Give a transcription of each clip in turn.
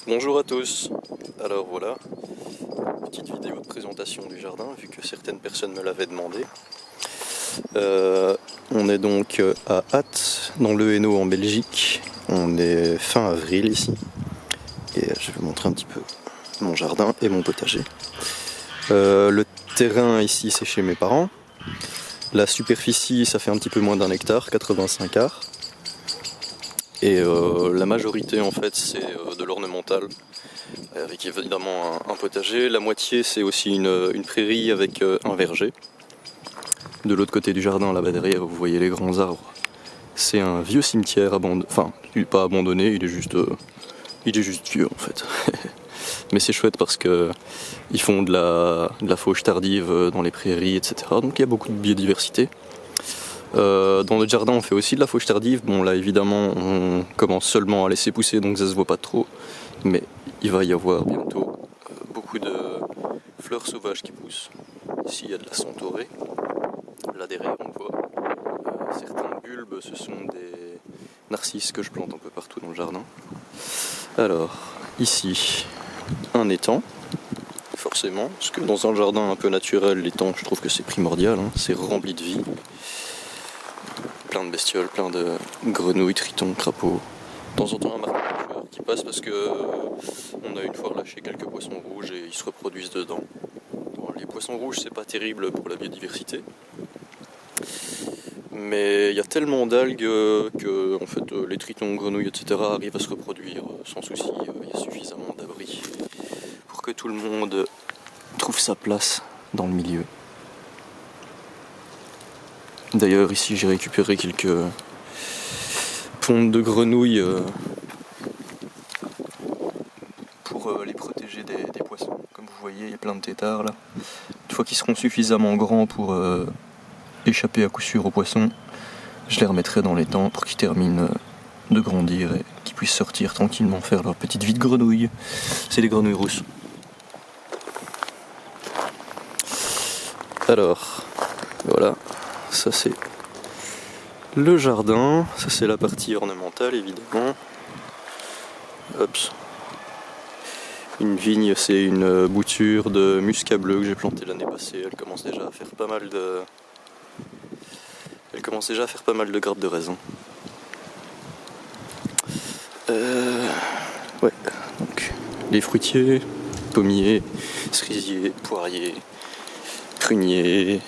Bonjour à tous. Alors voilà, petite vidéo de présentation du jardin vu que certaines personnes me l'avaient demandé. On est donc à Ath, dans le Hainaut en Belgique. On est fin avril ici. Et je vais vous montrer un petit peu mon jardin et mon potager. Le terrain ici c'est chez mes parents. La superficie ça fait un petit peu moins d'1 hectare, 85 arts. Et la majorité en fait c'est de l'ornemental, avec évidemment un potager. La moitié c'est aussi une prairie avec un verger. De l'autre côté du jardin, là-bas derrière, vous voyez les grands arbres. C'est un vieux cimetière abandonné, enfin il n'est pas abandonné, il est juste vieux en fait. Mais c'est chouette parce que ils font de la fauche tardive dans les prairies, etc. Donc il y a beaucoup de biodiversité. Dans notre jardin on fait aussi de la fauche tardive. Bon là évidemment on commence seulement à laisser pousser donc ça se voit pas trop. Mais il va y avoir bientôt beaucoup de fleurs sauvages qui poussent. Ici il y a de la centaurée. Là derrière on voit certains bulbes, ce sont des narcisses que je plante un peu partout dans le jardin. Alors ici un étang. Forcément, parce que dans un jardin un peu naturel, l'étang je trouve que c'est primordial, hein. C'est rempli de vie. Plein de bestioles, plein de grenouilles, tritons, crapauds. De temps en temps un marteau qui passe parce que on a une fois relâché quelques poissons rouges et ils se reproduisent dedans. Bon, les poissons rouges c'est pas terrible pour la biodiversité. Mais il y a tellement d'algues que en fait, les tritons, grenouilles, etc. arrivent à se reproduire sans souci. Il y a suffisamment d'abris pour que tout le monde trouve sa place dans le milieu. D'ailleurs ici j'ai récupéré quelques pontes de grenouilles pour les protéger des poissons. Comme vous voyez il y a plein de têtards là. Une fois qu'ils seront suffisamment grands pour échapper à coup sûr aux poissons, je les remettrai dans l'étang pour qu'ils terminent de grandir et qu'ils puissent sortir tranquillement faire leur petite vie de grenouille. C'est des grenouilles rousses. Alors voilà, ça c'est le jardin, ça c'est la partie ornementale évidemment. Hop. Une vigne, c'est une bouture de muscat bleu que j'ai planté l'année passée. Elle commence déjà à faire pas mal de grappes de raisin. Ouais, donc les fruitiers, pommiers, cerisiers, poiriers, pruniers,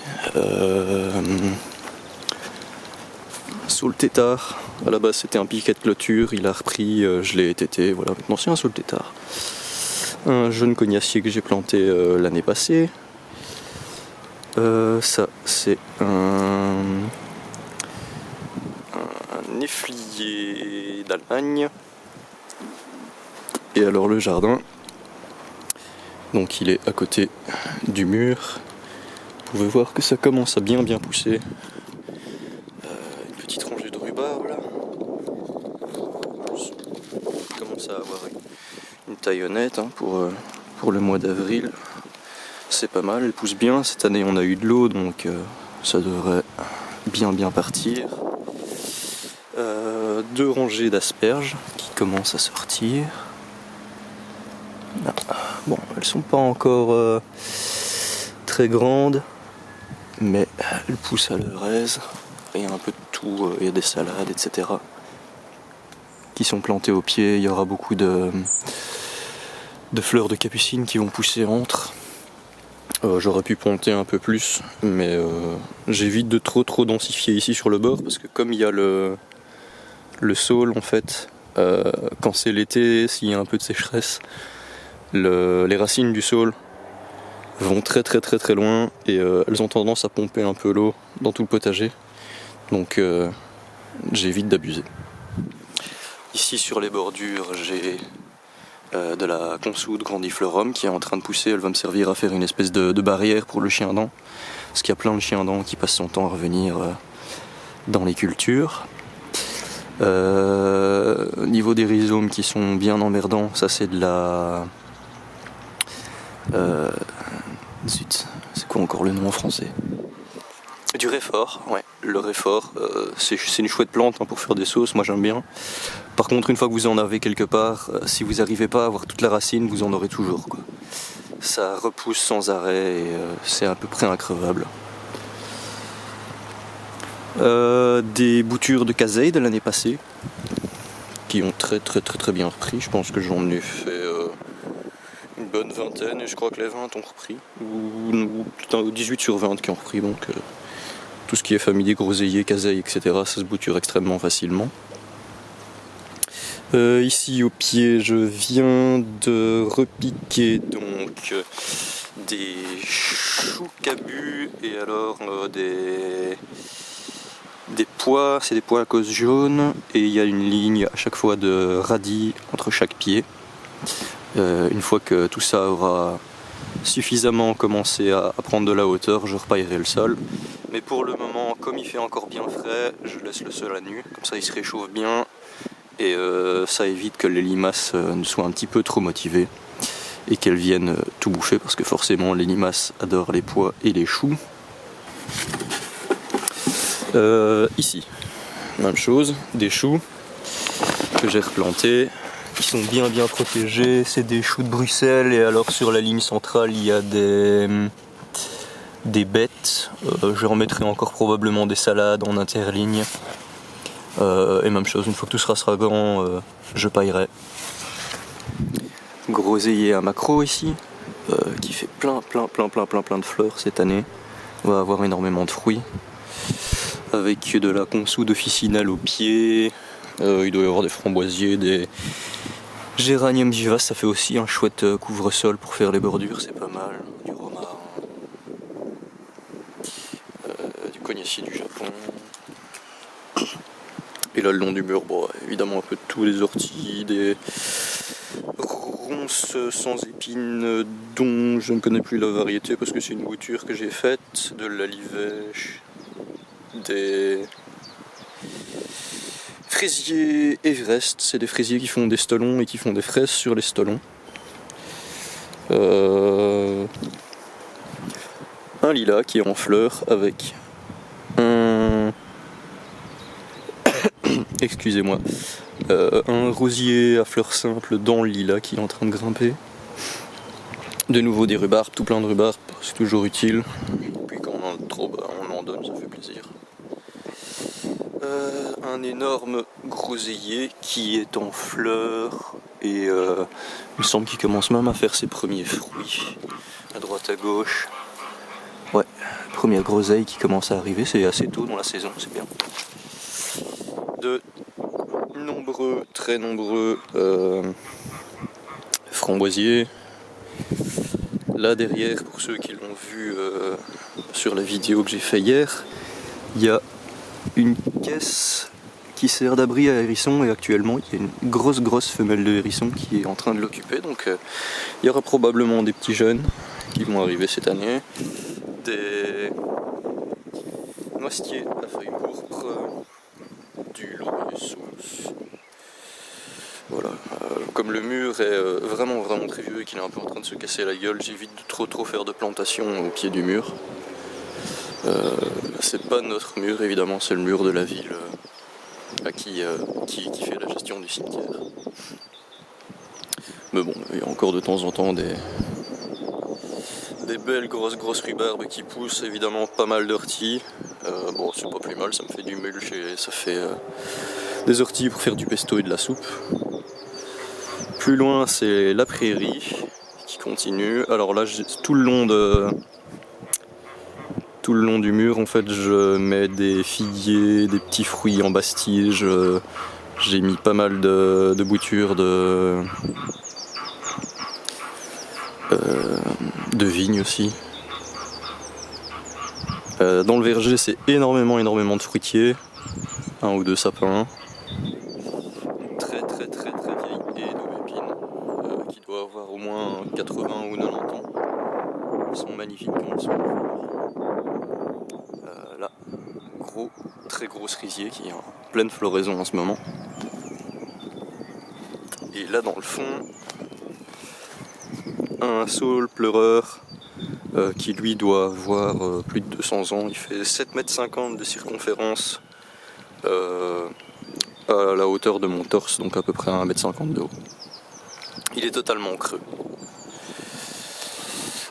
saule tétard. À la base c'était un piquet de clôture, il a repris, je l'ai tété, voilà, maintenant c'est un saule tétard. Un jeune cognacier que j'ai planté l'année passée. Ça c'est un néflier d'Allemagne. Et alors le jardin, donc il est à côté du mur. Vous pouvez voir que ça commence à bien pousser. Une petite rangée de rhubarbe là. On commence à avoir une taille honnête hein, pour le mois d'avril. C'est pas mal, elle pousse bien. Cette année on a eu de l'eau donc ça devrait bien partir. 2 rangées d'asperges qui commencent à sortir. Bon, elles sont pas encore très grandes, mais elles poussent à leur aise. Il y a un peu de tout, il y a des salades, etc. qui sont plantées au pied. Il y aura beaucoup de fleurs de capucine qui vont pousser entre. J'aurais pu ponter un peu plus, mais j'évite de trop densifier ici sur le bord parce que comme il y a le saule en fait, quand c'est l'été, s'il y a un peu de sécheresse, les racines du saule vont très loin et elles ont tendance à pomper un peu l'eau dans tout le potager, donc j'évite d'abuser. Ici sur les bordures j'ai de la consoude grandiflorum qui est en train de pousser. Elle va me servir à faire une espèce de barrière pour le chien-dent, parce qu'il y a plein de chiens-dents qui passent son temps à revenir dans les cultures. Au niveau des rhizomes qui sont bien emmerdants, ça c'est de la... zut, c'est quoi encore le nom en français? Du réfort, ouais. le réfort. C'est une chouette plante hein, pour faire des sauces, moi j'aime bien. Par contre, une fois que vous en avez quelque part, si vous n'arrivez pas à avoir toute la racine, vous en aurez toujours, quoi. Ça repousse sans arrêt et c'est à peu près increvable. Des boutures de caseille de l'année passée qui ont très bien repris. Je pense que j'en ai fait une bonne vingtaine et je crois que les 20 ont repris. Ou 18 sur 20 qui ont repris. Donc tout ce qui est familier, groseillier, caseille, etc. ça se bouture extrêmement facilement. Ici au pied, je viens de repiquer donc des choux cabus et alors des pois, c'est des pois à cause jaune et il y a une ligne à chaque fois de radis entre chaque pied. Une fois que tout ça aura suffisamment commencé à prendre de la hauteur, je repaillerai le sol. Mais pour le moment, comme il fait encore bien frais, je laisse le sol à nu, comme ça il se réchauffe bien. Et ça évite que les limaces ne soient un petit peu trop motivées et qu'elles viennent tout bouffer parce que forcément les limaces adorent les pois et les choux. Ici, même chose, des choux que j'ai replantés, qui sont bien protégés. C'est des choux de Bruxelles et alors sur la ligne centrale il y a des bêtes. Je remettrai encore probablement des salades en interligne. Et même chose, une fois que tout sera grand, je paillerai. Groseillier à macro ici, qui fait plein de fleurs cette année. On va avoir énormément de fruits. Avec de la consoude officinale au pied. Il doit y avoir des framboisiers, des géraniums vivaces. Ça fait aussi un chouette couvre-sol pour faire les bordures, c'est pas mal. Du romarin. Du cognacier du Japon. Et là le long du mur, bon, évidemment un peu de tous les orties, des ronces sans épines dont je ne connais plus la variété parce que c'est une bouture que j'ai faite, de l'alivèche, des fraisiers Everest, c'est des fraisiers qui font des stolons et qui font des fraises sur les stolons. Un lilas qui est en fleurs avec un... Excusez-moi, un rosier à fleurs simples dans le lilas qui est en train de grimper. De nouveau des rhubarbes, tout plein de rhubarbes, c'est toujours utile. Puis quand on en a trop, on en donne, ça fait plaisir. Un énorme groseillier qui est en fleurs et il me semble qu'il commence même à faire ses premiers fruits à droite à gauche. Ouais, première groseille qui commence à arriver, c'est assez tôt dans la saison, c'est bien. De nombreux, très nombreux framboisiers. Là derrière, pour ceux qui l'ont vu sur la vidéo que j'ai fait hier, il y a une caisse qui sert d'abri à hérissons et actuellement il y a une grosse femelle de hérisson qui est en train de l'occuper, donc il y aura probablement des petits jeunes qui vont arriver cette année, des noisetiers à feuilles pourpres, du lotus. Voilà, comme le mur est vraiment très vieux et qu'il est un peu en train de se casser la gueule, j'évite de trop faire de plantation au pied du mur. C'est pas notre mur évidemment, c'est le mur de la ville qui fait la gestion du cimetière. Mais bon, il y a encore de temps en temps des belles grosses rhubarbes qui poussent, évidemment pas mal d'orties. Bon, c'est pas plus mal, ça me fait du mulch et ça fait des orties pour faire du pesto et de la soupe. Plus loin, c'est la prairie qui continue. Alors là, tout le long du mur, en fait, je mets des figuiers, des petits fruits en bastige. J'ai mis pas mal de boutures de vignes aussi. Dans le verger, c'est énormément de fruitiers. 1 ou 2 sapins. Très vieille haie d'aubépine qui doit avoir au moins 80 ou 90 ans. Ils sont magnifiques quand ils sont là, très gros cerisier qui est en pleine floraison en ce moment. Et là dans le fond, un saule pleureur qui lui doit avoir plus de 200 ans. Il fait 7,50 m de circonférence à la hauteur de mon torse, donc à peu près 1,50 m de haut. Il est totalement creux.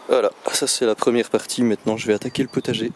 Voilà, ça c'est la première partie. Maintenant je vais attaquer le potager.